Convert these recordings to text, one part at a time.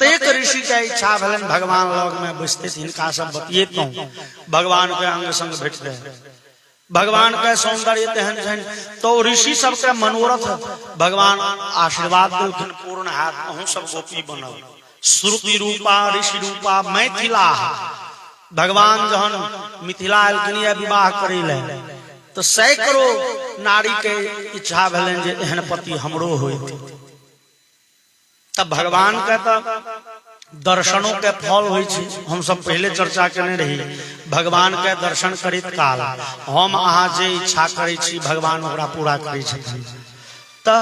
कतेक ऋषि के इच्छा भेलन भगवान लग में बैसते हिनका सब बतिएतों भगवान के अंग संग भेटते भगवान के सौंदर्य तेहन छन तो ऋषि सब के मनोरथ भगवान आशीर्वाद देलखिन पूर्ण हाथ अहूं सब गोपी बनल श्रुति रूपा ऋषि रूपा मैथिला भगवान जहन मिथिला एलखिन विवाह करेले तो सैकड़ों नारी के इच्छा भेलन जे एहन पति हमरो होइत तब भगवान के दर्शनों के फल होई छै हम सब पहले चर्चा करने रही भगवान के दर्शन करित काल हम अहाँ जे इच्छा करै छी भगवान ओकरा पूरा करै छथिन त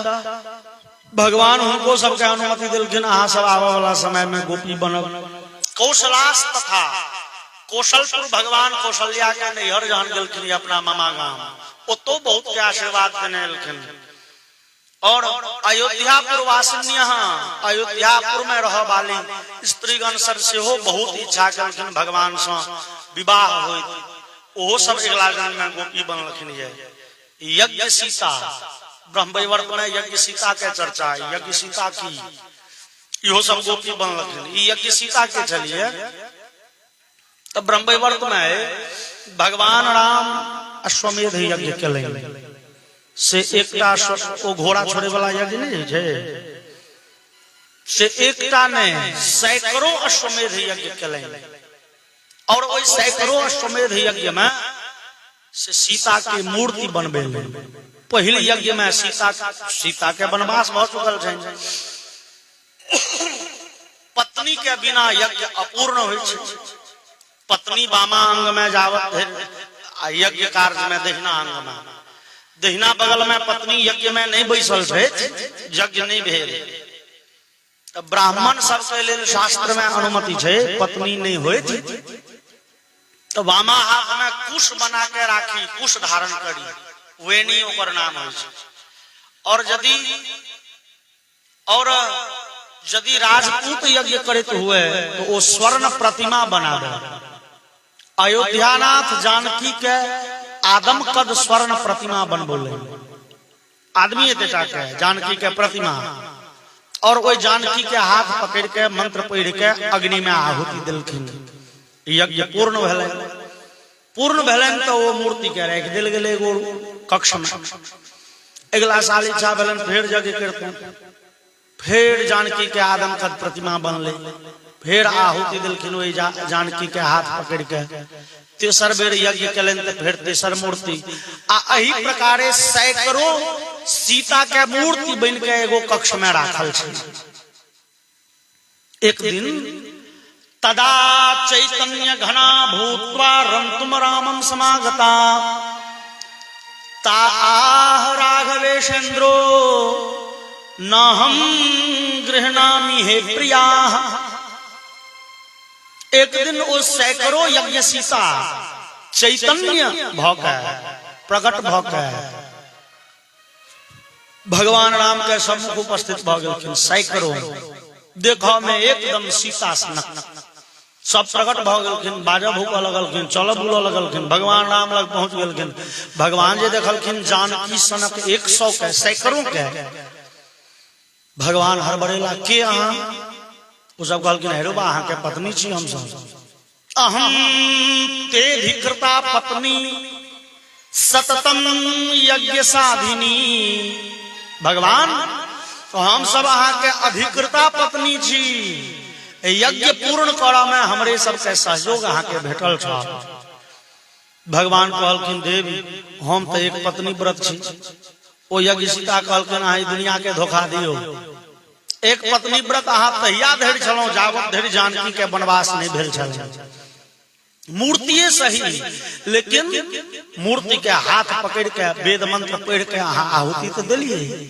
भगवान उनको सबके अनुमति देलखिन अहाँ सब आवे वाला समय में गोपी बनब कौशलास तथा कौशलपुर भगवान कौशल्या के नैहर जहन गेलखिन अपना मामा गांव ओतो बहुत के आशीर्वाद देने एलखिन और अयोध्यापुर वासिनी अयोध्यापुर में रह वाली स्त्रीगण सब से हो बहुत इच्छा करलखिन भगवान से विवाह होइत ओहो सब अगला जन्म में गोपी बनलखिन यज्ञ सीता ब्रह्मवैवर्त में यज्ञ सीता के चर्चा यज्ञ सीता की इहो सब गोपी बनलखिन यज्ञ सीता के चलिए तब ब्रह्मवैवर्त में भगवान राम अश्वमेध यज्ञ केलनि से एकटा ओ घोड़ा छोड़े वाला यज्ञ नहीं है से एकटा ने सैकड़ों अश्वमेध यज्ञ केलनि और ओई सैकड़ों अश्वमेध यज्ञ में से सीता की मूर्ति बनबेलनि पहिल यज्ञ में सीता के वनवास भ चुकल छनि पत्नी के बिना यज्ञ अपूर्ण होइ छै पत्नी वामा अंग में जावत यज्ञ कार्य में दहिना अंग में दहिना बगल में पत्नी यज्ञ में नहीं बैसल है यज्ञ नहीं भेल ब्राह्मण सबके लेल शास्त्र में अनुमति है पत्नी नहीं होइत तो वामा हाथ में कुश बना के राखी कुश धारण करी वेणी ओकर नाम है और यदि राजपूत यज्ञ करते हुए तो वो स्वर्ण प्रतिमा बना दे अयोध्यानाथ जानकी के आदम कद स्वर्ण प्रतिमा बनबोले आदमी के जानकी के प्रतिमा और वही जानकी के हाथ पकड़ के मंत्र पढ़ के अग्नि में आहुति दिलखिन यज्ञ पूर्ण भेलन तो वो मूर्ति के रख दिल गेले एगो कक्ष में अगला साल इच्छा भेलन फिर यज्ञ करते फिर जानकी के आदम कद प्रतिमा बनले फिर आहुति दिलखिन वही जानकी के हाथ पकड़ के तेसर बेर यज्ञ कलन तो फिर तेसर मूर्ति अही प्रकारे सैकड़ों सीता के मूर्ति बन के एगो कक्ष में राखल छै एक दिन तदा चैतन्य घना भूत्वा रंतुम रामम समागता ता आह राघवेशेन्द्रो न हम गृहणामि हे प्रिया एक दिन वो सैकड़ों यज्ञ सीता चैतन्य भौक प्रकट भौक भगवान राम के सम्मुख उपस्थित भ गेलखिन सैकड़ों देखो में एकदम सीता सनक सब प्रकट भ गेलखिन बाजा भूक लगलखिन चल बुल लगलखिन भगवान राम लग पहुंच गेलखिन भगवान जे देखलखिन जानकी सनक 100 के सैकड़ों के भगवान हड़बड़ेला के अहाँ वो सब कहलखिन हेरोबा अहाँ के पत्नी छी हम सब अहम ते धिकृता पत्नी सततम यज्ञ साधिनी भगवान तो हम सब अहाँ के अधिकृता पत्नी छी यज्ञ पूर्ण करऽ में हमरे सबके सहयोग अहाँ के भेटल छ भगवान कहलखिन देवी हम तो एक पत्नी व्रत छी ओ यज्ञ सीता कहलखिन अहाँ दुनिया के धोखा दियो एक पत्नी व्रत अहाँ तहिया धरि छलहुं जावत धरि जानकी के वनवास नहीं भेल छल मूर्तिये सही लेकिन मूर्ति के हाथ पकड़ के वेद मंत्र पढ़ के अहाँ आहुति तो दिलिए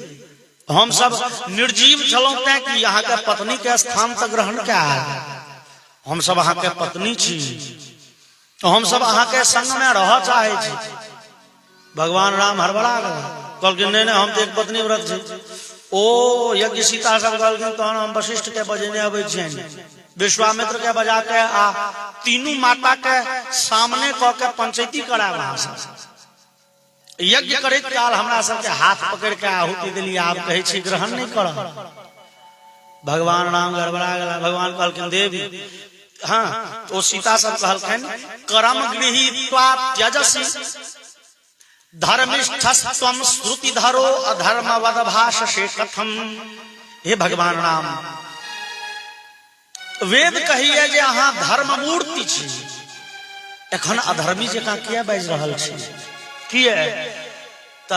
हम सब निर्जीव छलहुं तैं कि अहाँ के पत्नी के स्थान तक ग्रहण क्या है हम सब अहाँ के पत्नी छी तो हम सब अहाँ के संग में रह चाहे छी भगवान राम हड़बड़ा गए कहलखिन नहीं हम तो एक पत्नी व्रत छी ओ यज्ञ सीता सब कहलखिन तहन हम वशिष्ठ के बजेने अबै छियनि विश्वामित्र के बजा के आ तीनों माता के सामने क के पंचायती कराए वहां से यज्ञ करैत काल हमरा सब के हाथ पकड़ के आहुति देलिए आप कहे छी ग्रहण नहीं करब भगवान राम गड़बड़ा गया। भगवान कहलखिन देवी, हाँ तो सीता सब कहलखिन करम गृहीत्वा त्यजसि धर्मिष्ठस्त्वं श्रुतिधरो अधर्मवद भाषसे कथम। हे भगवान राम, वेद कहिए जे अहाँ धर्म मूर्ति छी, एखन अधर्मी जकाँ किया बाजि रहल छी? किए त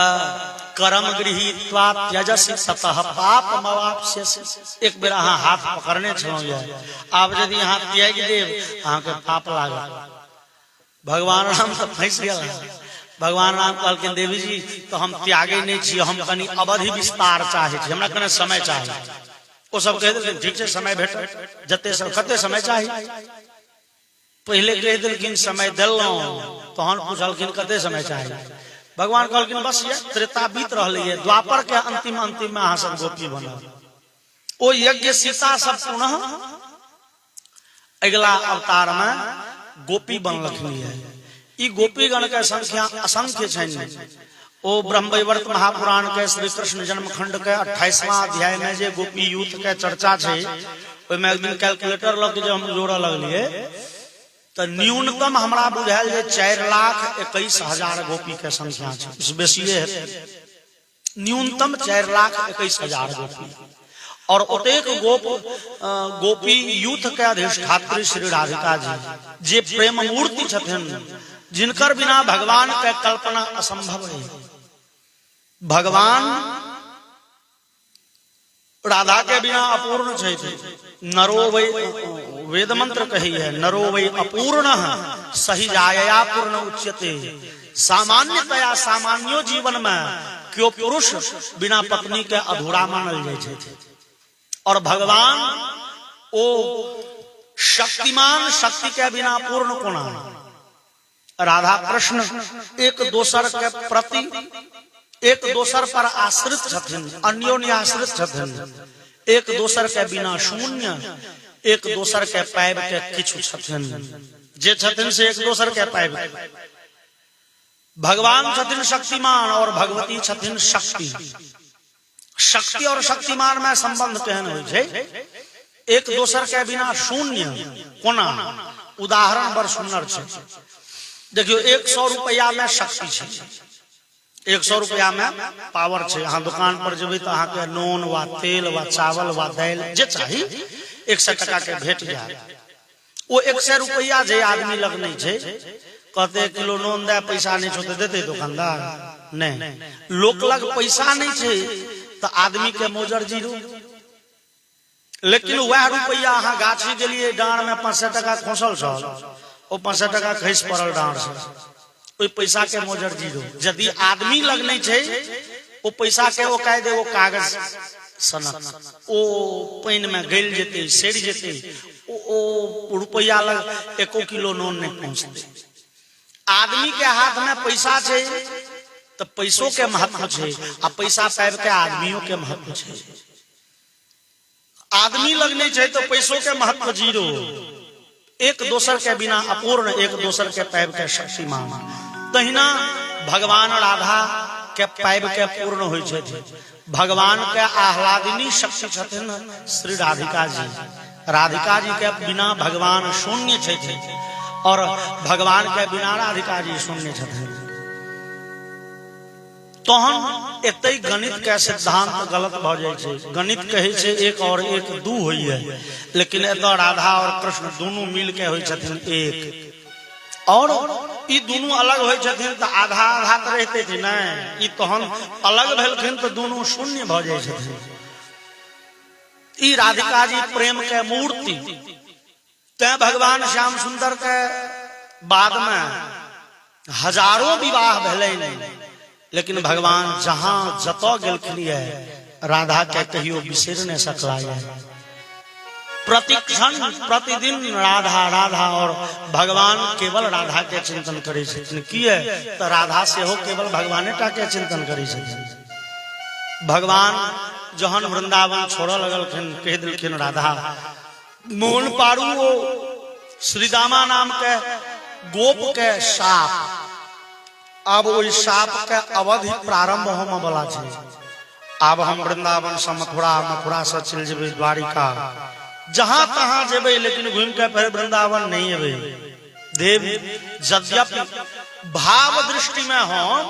करम गृहीत्वा त्यजसि ततः पापमवाप्स्यसि। एक बेर अहाँ हाथ पकड़ने छलहुँ ये, आब यदि अहाँ त्याग देब अहाँके पाप लागत। भगवान राम तो फंस गया। भगवान राम कहलखिन देवी जी तो हम त्यागे नहीं छी, हम कनी अवधि विस्तार चाहे छी, हमरा कने समय चाहे। वो सब कह देलखिन ठीक है समय भेट, जते सब कते समय चाही। पहले कह देलखिन समय दिलौं, तहन पूछलखिन कते समय चाही। भगवान कहलखिन बस ये त्रेता बीत रहले ये, द्वापर के अंतिम में अहाँ सब गोपी बनल। ओ यज्ञ सीता सब पुनः अगला अवतार में गोपी बनलखिन है। ई गोपीगण के संख्या असंख्य छनि। ओ ब्रह्मवैवर्त महापुराण के श्री कृष्ण जन्म खंड के 28वां अध्याय में जे गोपी यूथ के चर्चा छै, ओहिमे एक दिन कैलकुलेटर लग के हम जोड़े लगलिए तो न्यूनतम हमरा बुझायल जे 4,21,000 गोपी के संख्या छै। इस बेसिए है न्यूनतम 4,21,000 गोपी। और ओतेक गोपी यूथ के अधिष्ठात्री श्री राधिका जी जे प्रेम मूर्ति छथिन, जिनकर बिना भगवान के कल्पना असंभव है। भगवान राधा के बिना अपूर्ण छै। नरो वै, वेद मंत्र कही है, नरो वै अपूर्ण सही जाया पूर्ण उच्यते। सामान्यतया सामान्यो जीवन में क्यों पुरुष बिना पत्नी के अधूरा मानल जाय छै। और भगवान ओ शक्तिमान, शक्ति के बिना पूर्ण कोना। राधा कृष्ण एक दोसर के प्रति, एक दोसर पर आश्रित छथिन, अन्योन्य आश्रित छथिन। एक दोसर के बिना शून्य, एक दोसर के पाइब के किछु छथिन। जे छथिन से एक दोसर के पाइब। भगवान छथिन शक्तिमान और भगवती छथिन शक्ति। शक्ति और शक्तिमान में संबंध केहन होइ छै? एक दोसर के बिना शून्य कोना। उदाहरण बड़ सुंदर छै। देखियो 100 रुपया में शक्ति छै, 100 रुपया में पावर छै। अहाँ दुकान पर जेबै तो अहाँ के नून वा तेल वा चावल वा दाल जे चाही 100 टका के भेट जाए। वो 100 रुपया जे आदमी लग नहीं छै, कहते किलो नून दे, पैसा नहीं छो तो देते दुकानदार? नहीं। लोक लग पैसा नहीं छै तो आदमी के मोजर जीरो। लेकिन वह रुपया अहाँ गाछी गेलिए, डाँड़ में 500 टका खोसल छल, ओ 500 टका खैस पड़ल डाँड़ से, ओइ पैसा के मोजर जीरो। यदि आदमी लग नहीं छै, ओ पैसा के ओ कह दे वो कागज सनक, ओ पानी में गल जेते, सड़ जेते, ओ रुपया लग 1 किलो नून नहीं पहुंचते। आदमी के हाथ में पैसा छै तो पैसों के महत्व छै, आ पैसा पाइब के आदमियों के महत्व छै। आदमी लग नहीं छै तो पैसों के महत्व जीरो। एक दोसर के बिना अपूर्ण, एक दोसर के पाइब के शक्तिमान। तहिना भगवान राधा के पाइब के पूर्ण होइ छथिन। भगवान के आह्लादिनी शक्ति छथिन श्री राधिका जी। राधिका जी के बिना भगवान शून्य छथिन और भगवान के बिना राधिका जी शून्य छथिन। तहन एते गणित के सिद्धांत गलत भ जाय छै। गणित कहे छै 1 और 1 2 होइए, लेकिन एतऽ राधा और कृष्ण दोनों मिल के होइ छथिन 1। और ई दोनों अलग होइ छथिन तो आधा आधा तो रहते थे ना। ई तहन अलग भेलखिन तो दोनों शून्य भ जाय छथिन। ई राधिका जी प्रेम के मूर्ति। तै भगवान श्याम सुंदर के बाद में हजारों विवाह भेलै नहीं, लेकिन भगवान जहां जतो गेलखिन राधा के कहियो बिसर नहीं सकला। प्रतिक्षण प्रतिदिन राधा राधा, और भगवान केवल राधा के चिंतन करे छथिन। किए तो राधा से हो केवल भगवाने टा के चिंतन करे छथिन। भगवान जहन वृंदावन छोड़े लगलखिन, कह दिलखिन राधा मोहन पारू ओ श्रीदामा नाम के गोप के साप। अब ओई साप के अवधि प्रारंभ होने वाला छै। अब हम वृंदावन से मथुरा, मथुरा से चल जेबे द्वारिका, जहां तहां जेबे लेकिन घूम के फिर वृंदावन नहीं अबे। देव यद्यपि भाव दृष्टि में हम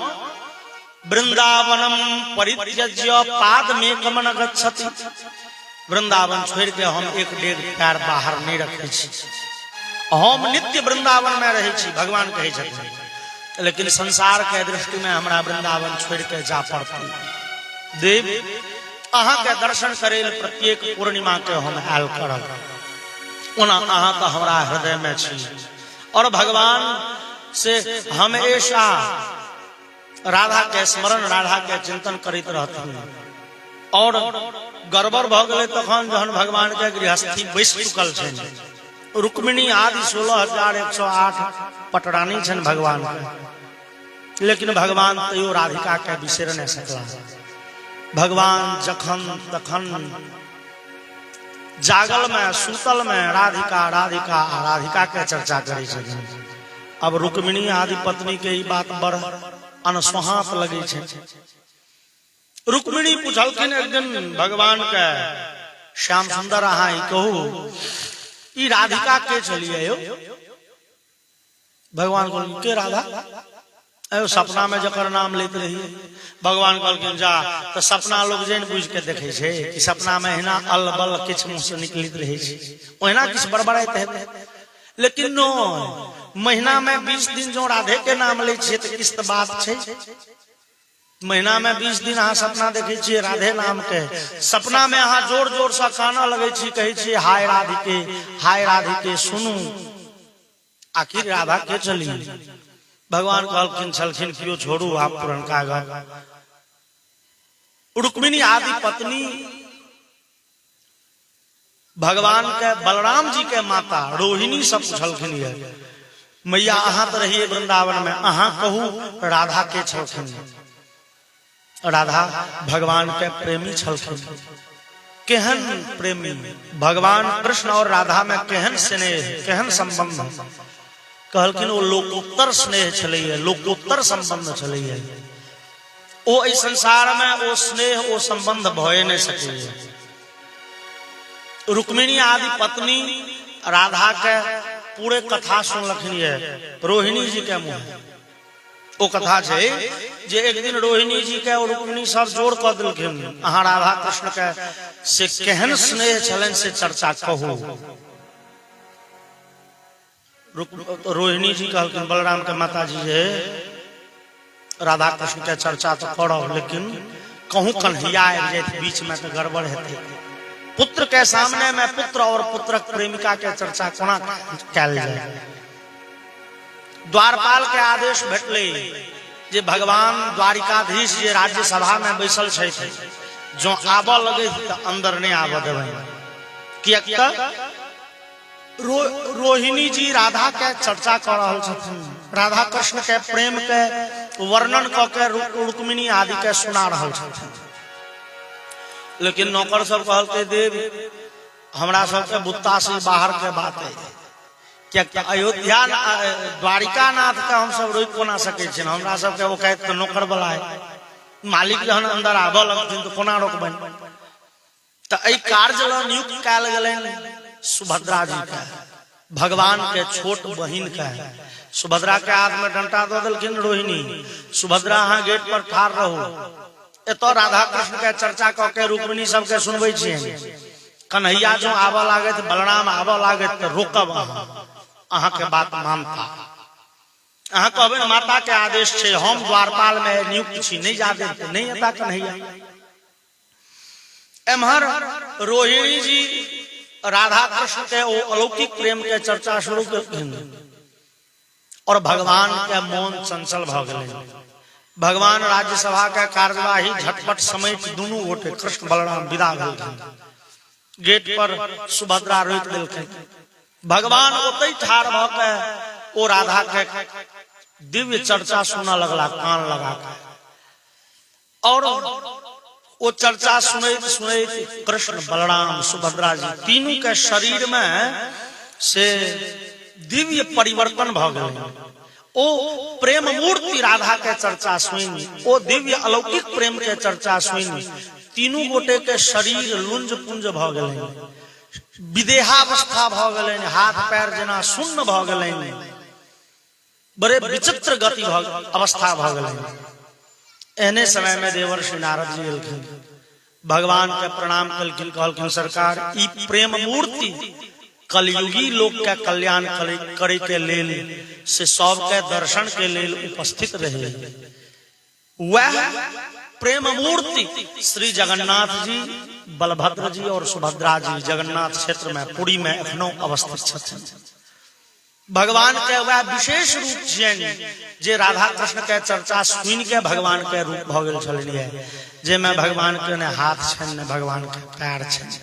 वृंदावनम परित्यज्य पाद में कमन गच्छति, वृंदावन छोड़ के हम एक डेढ़ पैर बाहर नहीं रखे छी, हम नित्य वृंदावन में रहे छी, भगवान कहे छथिन। लेकिन संसार के दृष्टि में हमरा वृंदावन छोड़ के जा पड़ती। देव अहाँ के दर्शन करे प्रत्येक पूर्णिमा के हम आयल करब, ओना अहाँ तो हमरा हृदय में छी, और भगवान से हमेशा राधा के स्मरण, राधा के चिंतन करते रहती। और गड़बड़ भ गए तखन जहन भगवान के गृहस्थी बैस चुकल छन, रुक्मिणी आदि 16,108 पटरानी छन भगवान के, लेकिन भगवान तैयो राधिका के बिसर नहीं सकला। भगवान जखन तखन जागल में सूतल में राधिका राधिका राधिका के चर्चा करे छथिन। अब रुक्मिणी आदि पत्नी के ई बात बड़ अनसोहात लगे छे। रुक्मिणी पूछलखिन एक दिन भगवान के, श्याम सुंदर अहाँ ई कहू ई राधिका के चलिए यो? भगवान कहलखिन के राधा? अयो सपना में जकर नाम लेते रहिए। भगवान कहलखिन जा तो सपना लोग जैन बुझ के देखे छे कि सपना में हिना अल बल किछ मुंह से निकलित रहे छे, ओहिना किछ बड़बड़ाइत हेतै। लेकिन नो महीना में 20 दिन जो राधे के नाम ले छे तो किस बात छे? महीना में 20 दिन अहाँ सपना देखे छे राधे नाम के, सपना में अहाँ जोर जोर से काना लगे छी, कहे छी हाय राधिके, हाय राधिके सुनू, आखिर राधा के चली। भगवान कहलखिन छलखिन कियो छोड़ू आप पुरनका गप। रुक्मिणी आदि पत्नी भगवान के बलराम जी के माता रोहिणी सब पूछलखिन ये मैया अहाँ तो रहिए वृंदावन में, अहाँ कहू राधा के छलखिन। राधा भगवान के प्रेमी छलखिन। केहन प्रेमी? भगवान कृष्ण और राधा में केहन स्नेह, केहन संबंध? कहलखिन वो लोकोत्तर स्नेह छलैया, लोकोत्तर संबंध छलैया। ओ इस संसार में वो स्नेह, वो संबंध भय नहीं सके। रुक्मिणी आदि पत्नी राधा के पूरे कथा सुनलखिन है रोहिणी जी के मुंह। वो कथा छे जे एक दिन रोहिणी जी के और रुक्मिणी सब जोड़ कर दिलखिन, अहाँ राधा कृष्ण के से केहन स्नेह छलन से चर्चा कहू। रोहिणी जी कहलखिन बलराम के माता जी जे राधा कृष्ण के चर्चा तो करो, लेकिन कहूं कन्हैया आबि जाए बीच में तो गड़बड़ हेतै। पुत्र के सामने में पुत्र और पुत्रक प्रेमिका के चर्चा कोना कैल जाए? द्वारपाल के आदेश भेटले जे भगवान द्वारिकाधीश जे राज्य सभा में बैसल छे, जो आबऽ लगे तो अंदर नहीं आबऽ देबै, कियाक रोहिणी जी राधा के चर्चा कर रहल छथिन, राधा कृष्ण के प्रेम के वर्णन क के रुक्मिणी आदि के सुना रहल छथिन। लेकिन नौकर सब कहलके देव हमरा सबके बुत्ता से बाहर के बात है, क्या अयोध्या द्वारिका नाथ के हम सब रोक कोना सके छिन? हमरा सबके वो कहत नौकर वाला है, मालिक जहन अंदर आबऽ लगथिन तो कोना रोकबन? तो एहि कार्य ल नियुक्त कयल गेलनि सुभद्रा जी का, भगवान के छोट बहिन का। सुभद्रा के हाथ में डंटा दो दिलखिन रोहिणी, सुभद्रा अहाँ गेट पर ठाड़ रहू, एतो राधा कृष्ण के चर्चा क के रुक्मिणी सबके सुनबै छियै। कन्हैया जो आबऽ लागत, बलराम आबऽ लागत तो रोकब, अहाँ के बात मानता। अहाँ कहबै माता के आदेश छे, हम द्वारपाल में नियुक्त छी, नहीं जा देते, नहीं एता कन्हैया। एम्हर रोहिणी जी राधा कृष्ण के वो अलौकिक प्रेम के चर्चा शुरू कर, और भगवान के मौन चंचल भ गेलै। भगवान राज्यसभा के कार्यवाही झटपट समेत दुनू गोटे कृष्ण बलराम विदा भेलखिन। गेट पर सुभद्रा रोक देलखिन। भगवान ओतै ठाड़ भ के ओ राधा के दिव्य चर्चा सुनने लगला कान लगा के, और वो चर्चा सुनैत सुनैत कृष्ण बलराम सुभद्रा जी तीनों के शरीर में से दिव्य परिवर्तन भ गए। ओ प्रेम मूर्ति राधा के चर्चा सुनी, ओ दिव्य अलौकिक प्रेम के चर्चा सुनी, तीनों गोटे के शरीर लुंज पुंज भ गेलै, विदेहावस्था भ गेलै, हाथ पैर जेना शून्य भ गेलै, बड़े विचित्र गति अवस्था भ गेलै। एहने समय में देवर्षि नारद जी एलखिन, भगवान के प्रणाम कलखिन, कहलखिन सरकार ई प्रेम मूर्ति कलयुगी लोक के कल्याण करे के लेल से सब के दर्शन के लेल उपस्थित रहे। वह प्रेम मूर्ति श्री जगन्नाथ जी, बलभद्र जी और सुभद्रा जी जगन्नाथ क्षेत्र में पुरी में अखनो अवस्थित छथिन। भगवान के वह विशेष रूप छियनि जे राधा कृष्ण के चर्चा सुनि के भगवान के रूप भ गेल छलिए, जे में भगवान के ने हाथ छनि, ने भगवान के पैर छनि,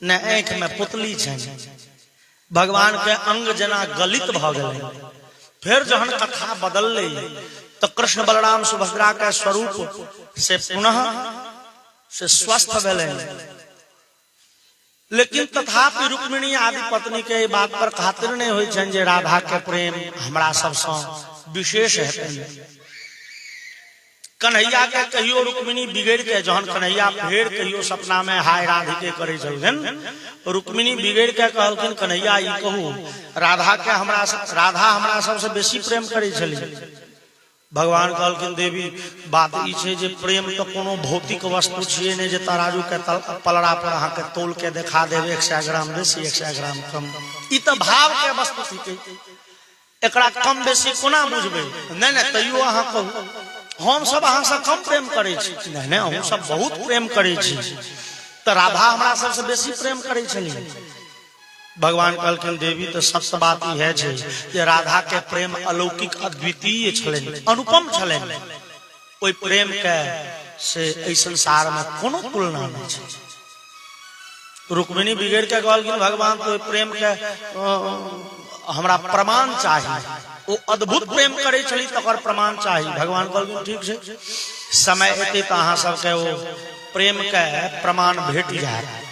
ने आंख में पुतली छनि, भगवान के अंग जना गलित भ गेलै। फिर जहन कथा बदललै तो कृष्ण बलराम सुभद्रा के स्वरूप से पुनः से स्वस्थ भेलै। लेकिन तथापि रुक्मिणी आदि पत्नी के बात पर खातिर नहीं हुई छन जे राधा के प्रेम हमरा सबसे विशेष है। कन्हैया के कहियो रुक्मिणी बिगड़ के, जहन कन्हैया फेर कहियो सपना में हाय राधिके करे चलखिन, रुक्मिणी बिगड़ के कहलखिन कन्हैया ई कहू राधा हमरा सबसे बेसी प्रेम करे छली। भगवान कहलखिन देवी बात ई छै जे प्रेम तो कोनो भौतिक वस्तु छिए ने जे तराजू के पलड़ा पर अहाँ के तोल के देखा देवे 100 ग्राम बेसी 100 ग्राम कम। ई तो भाव के वस्तु थिके, एकरा कम बेसी कोना बुझबे? नहीं नहीं तैयो अहाँ कहू हम सब अहाँ से कम प्रेम करे छी। नहीं नहीं हम सब बहुत प्रेम करे छी, तो राधा हमरा सबसे बेसी प्रेम करे छली। भगवान कहलखिन देवी तो सत्य बात ई है जे राधा के प्रेम अलौकिक अद्वितीय छलनि, अनुपम छलनि। ओई प्रेम के से एहि संसार में कोनो तुलना नहीं छै। रुक्मिणी बिगड़ के कहलखिन भगवान तो प्रेम के हमरा प्रमाण चाहिए, वो अद्भुत प्रेम करे छली तकर प्रमाण चाहिए। भगवान कहलखिन ठीक छै, समय एते तो अहाँ सबके वो प्रेम के प्रमाण भेट जाए।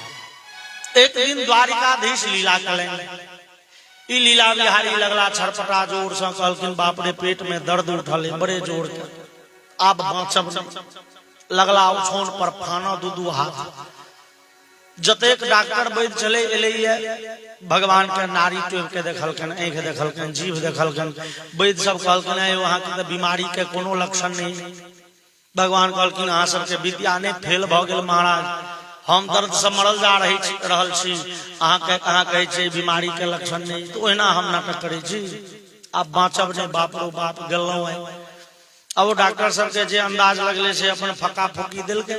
एक दिन द्वारिकाधीश लीला करेंगे, ई लीला बिहारी लगला छरपटा जोर से, कहलखिन बाप रे पेट में दर्द उठल बड़े जोर के, अब बाँचब लगला उछौन पर फाना दू हाथ। जतेक डॉक्टर वैद्य चले एले भगवान के नारी टोप के देखलखिन, आंख देखलखिन, जीभ देखलखिन, वैद्य सब कहलखिन वहां के तो बीमारी के कोनो लक्षण नहीं। भगवान कहलखिन अहाँ सबके विद्या ने फेल भ गेल महाराज, हम दर्द से मरल जा रहल छी, अहाँ कहे छे बीमारी के लक्षण नहीं। तो ओहिना हम नाटक करे छी, अब बाँचब नहीं, बाप रो बाप गेलौं है। अब डॉक्टर सबके जे अंदाज लगले से अपन फक्का फुकी दिलके।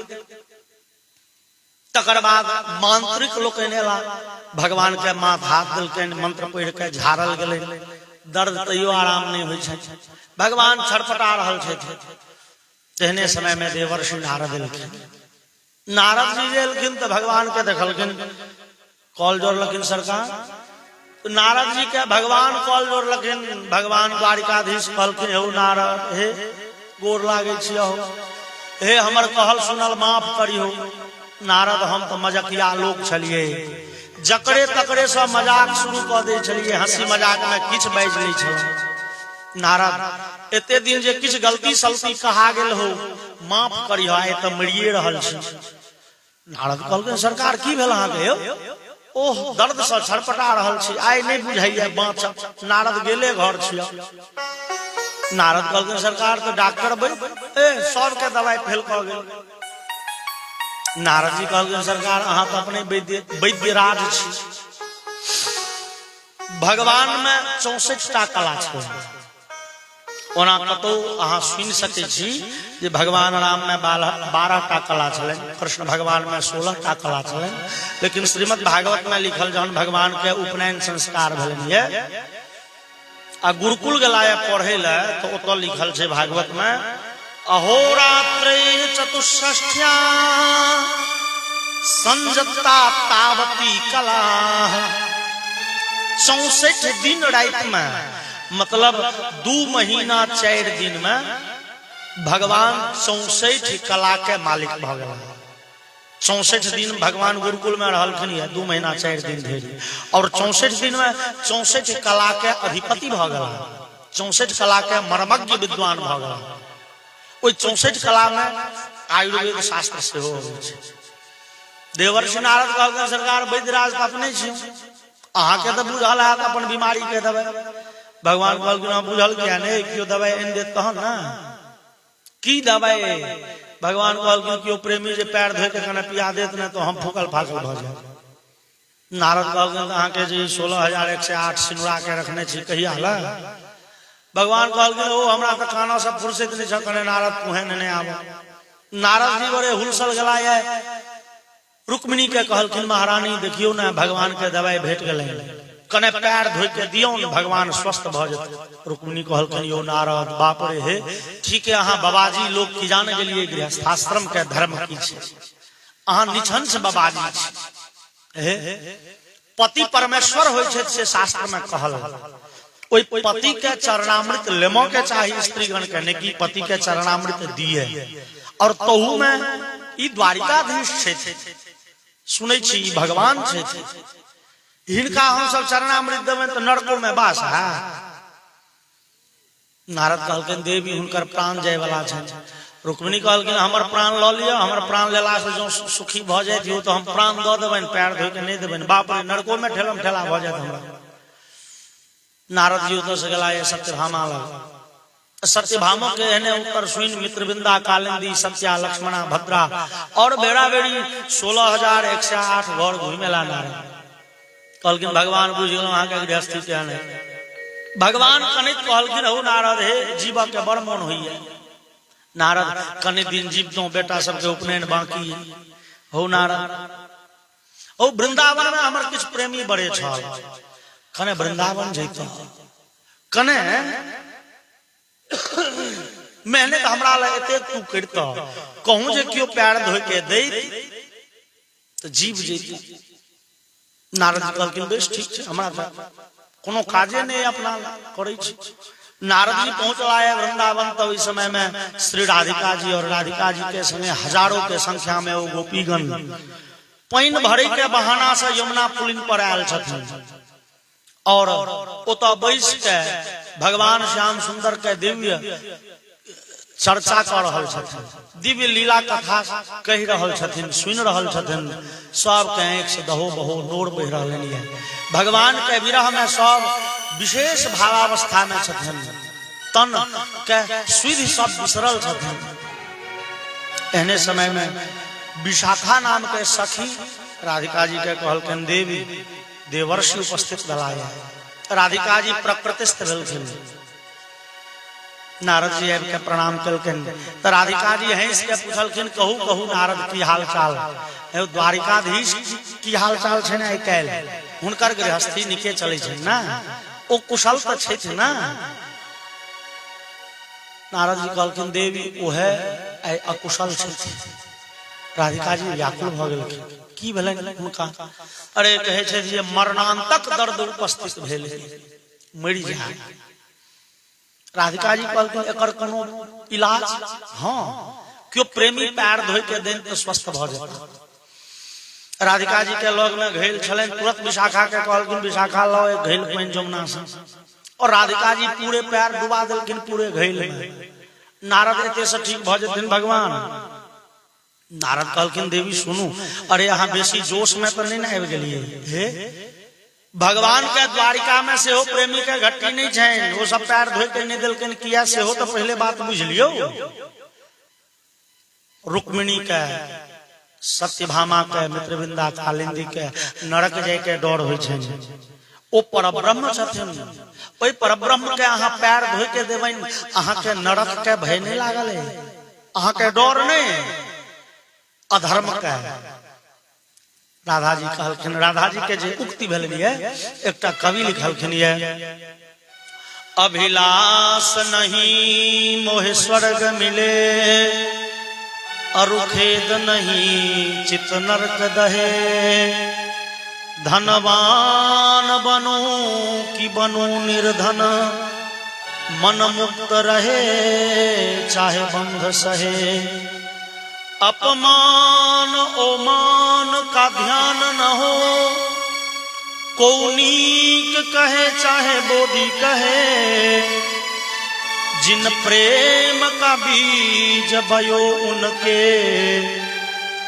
तकर बाद मांत्रिक लोग एला, भगवान के माथ हाथ दिलके, मंत्र पढ़ के झाड़ल गेले, दर्द तैयो आराम नहीं होइ छै। भगवान छटपटा रहल छथि। तेहने समय में देवर्षि नारद एलखिन। नारद जी एलखिन तो भगवान के देखलखिन, कॉल जोड़लखिन सरकार। नारद जी के भगवान कॉल जोड़लखिन। भगवान द्वारिकाधीश कहलखिन हे नारद, हे गोर लागे छियौ, हे हमर कहल सुनल माफ करियो। नारद हम तो मजाकिया लोग छलिए, जकरे तकरे से मजाक शुरू कर दे छलिए, हंसी मजाक में किछ बाजि लै छल। नारद एते दिन जे किछ गलती सलती कहा गेल हो माफ करियो, आइ तो मरिए रहल छी। नारद कहलखिन सरकार की भेल अहाँके? ओह दर्द से छटपटा रहल छी, आइ नहीं बुझाइए बाँचब। नारद गेले घर छिया। नारद कहलखिन सरकार तो डॉक्टर बन सबके दवाई फेल कर गेल। नारद जी कहलखिन सरकार अहाँ तो अपने वैद्यराज छी, भगवान में 64टा कला छै। ओना कतौ अहाँ सुनि सकै छी जे भगवान राम में 12टा कला छलन, कृष्ण भगवान में 16टा कला छलन। लेकिन श्रीमद् भागवत में लिखल जहन भगवान के उपनयन संस्कार भेलनि आ गुरुकुल गेलाय पढ़े ले तो ओतऽ लिखल छै भागवत में, अहोरात्रे चतुष्षष्ठ्या संजता तावती कला। 64 दिन रात में, मतलब 2 महीना 4 दिन में भगवान 64 कला के मालिक भ गेल। 64 दिन भगवान गुरुकुल में रहलखिन है, 2 महीना 4 दिन धरि, और 64 दिन में 64 कला के अधिपति भ गेल, 64 कला के मर्मज्ञ विद्वान भ गेल। ओई 64 कला में आयुर्वेद शास्त्र से हो देवर्षि नारद कहलखिन सरकार वैद्यराज का अपने छी अहाँ के तो बुझल है अपन बीमारी के दवाई भगवान कहलखिन बुझल क्या नहीं क्यों दवाई एन देत तहन ना की दवाई भगवान कहलखिन क्यों प्रेमी जे पैर धोइ के कने पिया देत ना तो हम फूकल फाकल भ जाए नारद कहलखिन अहाँ के जी 16108 सिनुरा के रखने छी कहिया ला भगवान कहलखिन ओ हमरा त खाना सब फुर्सत नहीं छ कने नारद कुहे नहीं आवे नारद जी बड़े हुलसल गलाए रुक्मिणी के कहलखिन महारानी देखियो ना भगवान के दवाई भेट गेलै कने पैर धोइ के दियो न भगवान स्वस्थ भ जेतै रुक्मिणी कहलखिन यो नारद बाप रे हे ठीक है अहाँ बाबाजी लोग की जाने के लिए गृहस्थाश्रम के धर्म की छै अहाँ निछंस बाबाजी छी हे पति परमेश्वर होय छै से शास्त्र में कहल ओई पति के चरणामृत लेमो के चाही स्त्रीगण के ने की पति के चरणामृत दिए और तहु में ई द्वारिकाधीश छै सुनै छी भगवान छै हिनका हम सब चरणामृत देबै तो नरकों में वास है नारद कहलखिन देवी हुनकर प्राण जाय वाला छै रुक्मिणी कहलखिन हमर प्राण ल लियो हमर प्राण लेला से जो सुखी भ जायत हो तो हम प्राण द देबनि पैर धोइ के नहीं देबनि बाप रे नरकों में ठेलम ठेला भ जायत हमरा नारद जी ओतऽ से गेला सत्यभामा लग सत्यभामा के एने उत्तर सुइन मित्रविंदा कालिंदी सत्या लक्ष्मणा भद्रा और बेड़ा बेड़ी 16108 घर घूमेला नारद कहलखिन भगवान बुझ गेलहुं अहाँ के गृहस्थी क्या नहीं भगवान कनित कहलखिन हो नारद हे जीव के बड़ मन होइए नारद कनि दिन जीवतों बेटा सबके उपनयन बाकी हो नारद ओ वृंदावन में हमर किछ प्रेमी बड़े छल कने वृंदावन जैतो कने मेहनत हमरा ले एते तू करता कहूं जे कियो पैर धोइ के दैत तो जीव जैती नारद कहलखिन बेश ठीक छै हमरा कोनो काजे नहीं अपना करै छी नारद जी पहुंचला है वृंदावन तो इस समय में श्री राधिका जी और राधिका जी के संगे हजारों के संख्या में वो गोपीगण पानी भरे के बहाना से यमुना पुलिन पर आयल छथिन और ओतऽ बैस के भगवान श्याम सुंदर के दिव्य चर्चा कर रहल छथिन दिव्य लीला कथा कह रहल छथिन सुन रहल छथिन सब के आंख से दहो बहो नोर बह रहलनि है भगवान के विरह में सब विशेष भावावस्था में छथिन तन के सुधि सब बिसरल छथिन एहने समय में विशाखा नाम के सखी राधिका जी के कहलखिन देवी देवर्षि उपस्थित भलाया राधिका जी प्रकृतिस्थ भेलखिन नारद जी आबि के प्रणाम कलखिन तो राधिका जी हंस के पूछलखिन कहू कहू नारद की हाल चाल द्वारिकाधीश की हाल चाल छै ने आइ काल्हि हुनकर गृहस्थी निके चलै छै ना ओ कुशल तो छथि ना नारद जी कहलखिन देवी ओहे आइ अकुशल छथि राधिका जी व्याकुल भ गेलखिन की भेलनि हुनका अरे कहे छै जे मरणांतक दर्द उपस्थित भेल मरि जाय राधिका जी कहलखिन एकर कोनो इलाज हां क्यों प्रेमी पैर धोइ के देन तो स्वस्थ भ जाता राधिका जी के लग में घैल छलन तुरंत विशाखा के कहलखिन विशाखा लो एक घैल पानी जमुना से और राधिका जी पूरे पैर डुबा देलखिन पूरे घैल में नारद एते से ठीक भ जेथिन भगवान नारद कहलखिन देवी सुनू अरे यहाँ बेसी जोश में तो नहीं आबि गेलिए हे भगवान के द्वारिका में से हो प्रेमी के घट्टी नहीं छै वो सब पैर धोइ के नहीं देलखिन किया से हो तो पहले बात बुझ लियो रुक्मिणी के सत्यभामा के मित्रविंदा कालिंदी के नरक जाय के डर होय छै ओ परब्रह्म छथिन ओई परब्रह्म के अहाँ पैर धोइ के देबनि अहाँ के नरक के भय नहीं लागल है अहाँ के डर नहीं अधर्म का राधा जी कहलखिन राधा जी के जे उक्ति भेलिए एकटा कवि लिखलखिन ये अभिलाष नहीं मोह स्वर्ग मिले अरु खेद नहीं चित नरक दहे धनवान बनो कि बनो निर्धन मन मुक्त रहे चाहे बंध सहे अपमान ओमान का ध्यान न हो कौनीक कहे चाहे बोधी कहे जिन प्रेम का बीज बयो उनके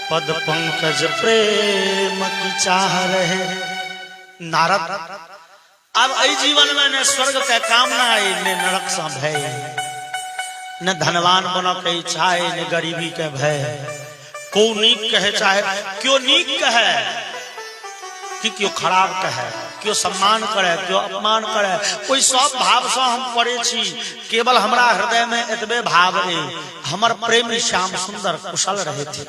पद पंकज प्रेम की चाह रहे। नारद अब ई जीवन में न स्वर्ग के कामना है न नरक सा भय, न धनवान बन के इच्छा है न गरीबी के भय। को नीक कहे चाहे क्यों नीक कहे कि क्यों खराब कहे, क्यों सम्मान करे क्यों अपमान करे, कोई सब भाव से हम पड़े छी। केवल हमरा हृदय में एतबे भाव है हमर प्रेमी श्याम सुंदर कुशल रहे थे।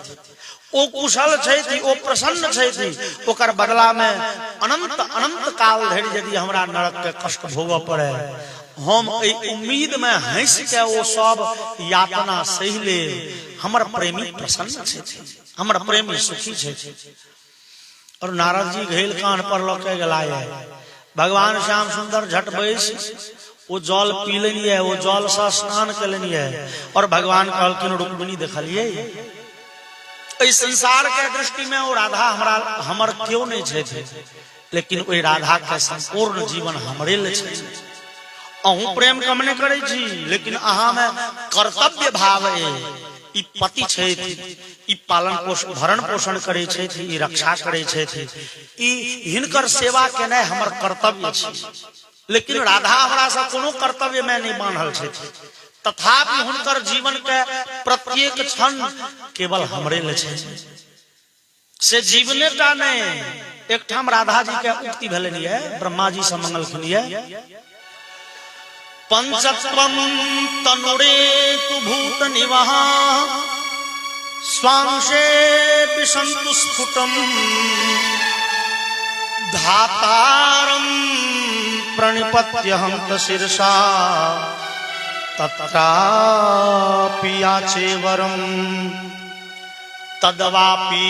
ओ कुशल थी ओ प्रसन्न थी, ओकर बदला में अनंत अनंत काल धरि यदि हमरा नरक के कष्ट भोग पड़े, हम उम्मीद में हंस के वो सब यातना सही ले। हमर प्रेमी प्रसन्न थे, हमर प्रेमी सुखी थे। और नारद जी घेल कान पर लौके गलाए। भगवान श्याम सुंदर झट बैस वो जल पी लेनी है, वो जल से स्नान कर लेनी है। और भगवान कहलखिन रुक्मिणी देखलिए इस संसार के दृष्टि में वो राधा हमर क्यों नहीं थे, लेकिन वो राधा के संपूर्ण जीवन हमरे ले छे। अहू प्रेम कम नहीं करे छी, लेकिन अहा में कर्तव्य भाव है। ई पति छे, ई पालन पोषण भरण पोषण करे छे, ई रक्षा करे छे, ई हिनकर सेवा केनाइ हमर कर्तव्य छे। लेकिन राधा हमरा से कोनो कर्तव्य में नहीं बांधल छे, तथापि हुनकर जीवन के प्रत्येक क्षण केवल हमरे ले छे। से जीवने टा नहीं एक ठाम राधा जी के उक्ति भेलनि है, ब्रह्मा जी से मंगलखिन है। पंचत्वं तनुरे तु भूत निवः स्वांशे विशन्तु स्फुटम् धातारं प्रणिपत्यहं शीर्षा तत्रापि याचे वरम् तदवापि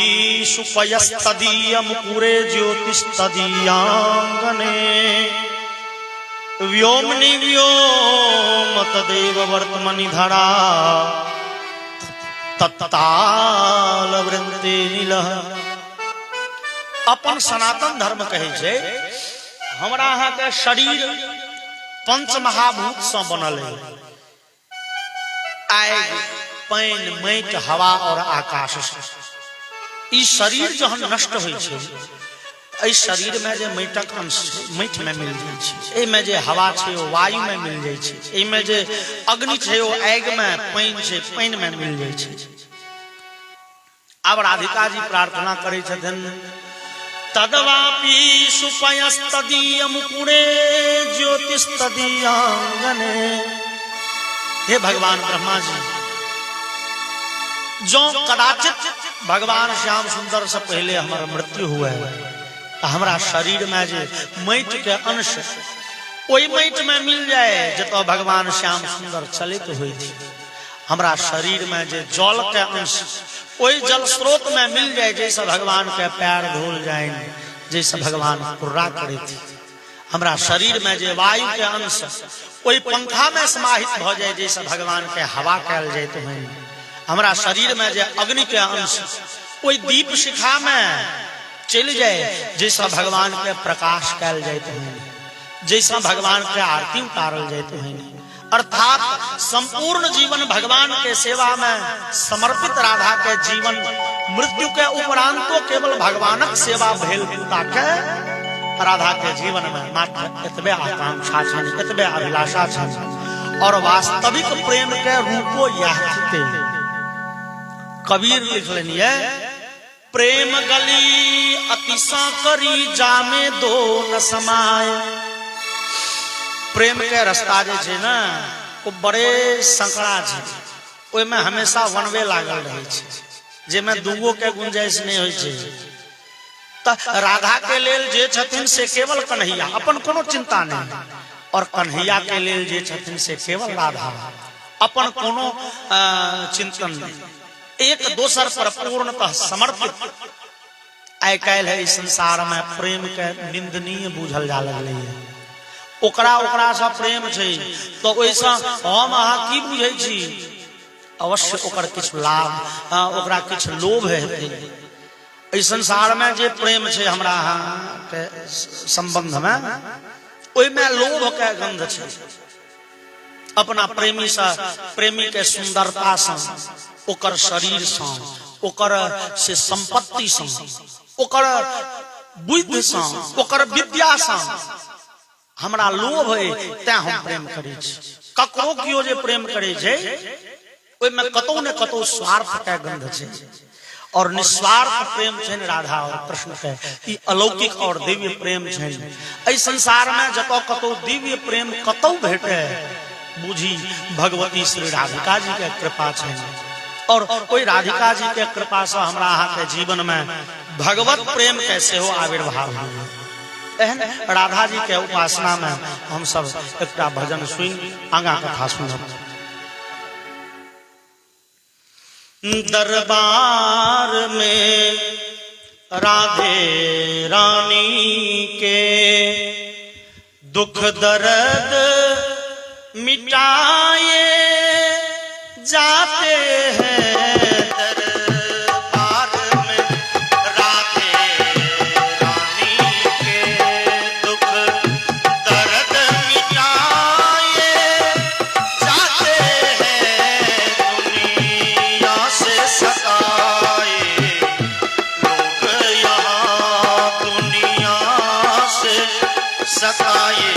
सुपयस्तदीयमुकुरे ज्योतिस्तदीयाङ्गने व्योमनि व्योम तदेव वर्तमनि धरा तत्ताल वृंदे नीलः। अपन सनातन धर्म कहे छे हमरा यहाँ के शरीर पंच महाभूत से बनल है। आग पानी माटि हवा और आकाश से। ई शरीर जहन नष्ट होई छे, इस शरीर में जे माटिक अंश माटि में मिल जाय छै, ए में जे हवा छै ओ वायु में मिल जाय छै, ए में जे अग्नि छै ओ आग में, पानी छै पानी में मिल जाय छै। अब राधिका जी प्रार्थना करे छथिन तदवापि सुपयस्तदीय मुकुरे ज्योतिस्तदीयाङ्गने। हे भगवान ब्रह्मा जी, जो कदाचित भगवान श्याम सुंदर से पहले हमारा मृत्यु हुआ है, हमरा शरीर में जे माटि के अंश ओई माटि में मिल जाए जतो भगवान श्याम सुंदर चलित हुई थी। हमरा शरीर में जे जल के अंश ओई जल स्रोत में मिल जाए, जैसे भगवान के पैर धोल जाए, जैसे भगवान कुर्रा करे थे। हमरा शरीर में जे वायु के अंश ओई पंखा में समाहित हो जाए, जैसे भगवान के हवा कैल जाते हैं। हमरा शरीर में जे अग्नि के अंश ओई दीप शिखा में चल जाए, जैसा भगवान के प्रकाश कैल जाते हैं, जैसा भगवान के आरती उतारल जाते हैं। अर्थात संपूर्ण जीवन भगवान के सेवा में समर्पित राधा के जीवन मृत्यु के उपरांत तो केवल भगवानक सेवा भेल ताके राधा के जीवन में मात्र एतबे आकांक्षा छन, एतबे अभिलाषा छन। और वास्तविक प्रेम के रूपो यह थे। कबीर लिख लेनिए प्रेम गली अतिशा करी जामे दो न समाय। प्रेम के रास्ता जे छे ना वो बड़े संकड़ा छे, ओय में हमेशा वन वे लागल रहे छे, जे में दूगो के गुंजाइश नहीं होय छे। त राधा के लेल जे छथिन से केवल कन्हैया, अपन कोनो चिंता नहीं, और कन्हैया के लेल जे छथिन से केवल राधा, अपन कोनो चिंतन नहीं, एक दोसर पर पूर्णतः समर्पित। आइ काल्हि है संसार में प्रेम के निंदनीय बुझल जा लगले है। ओकरा से प्रेम छे तो ओइसा हम अहाँ की बुझै छी, अवश्य ओकर किछु लाभ ओकरा किछु लोभ है। इस संसार में जे प्रेम छे हमरा अहाँ के संबंध में, ओइ में लोभ के गंध छे। अपना प्रेमी से प्रेमी के सुंदरता से, ओकर शरीर से, ओकर से संपत्ति से, ओकर बुद्धि से, ओकर विद्या से हमरा लोभ है तै हम प्रेम करे छी। ककरो कियो जे प्रेम करे छै ओइ में कतौ ने कतौ स्वार्थ के गंध छै और निस्वार्थ प्रेम छै राधा और कृष्ण के। ई अलौकिक और दिव्य प्रेम छै। एहि संसार में जतौ कतौ दिव्य प्रेम कतौ भेटे बुझी भगवती श्री राधिका जी के कृपा छै और कोई राधिका जी के कृपा से हमरा अहाँ के जीवन में भगवत प्रेम कैसे हो आविर्भाव हुआ। एहन राधा जी के उपासना में हम सब एक भजन सुन आगा कथा सुनब। दरबार में राधे रानी के दुख दर्द मिटाए जाते हैं। दरबार में राधे रानी के दुख दर्द मिटाए जाते हैं। दुनिया से सताए लोग यहाँ दुनिया से सताए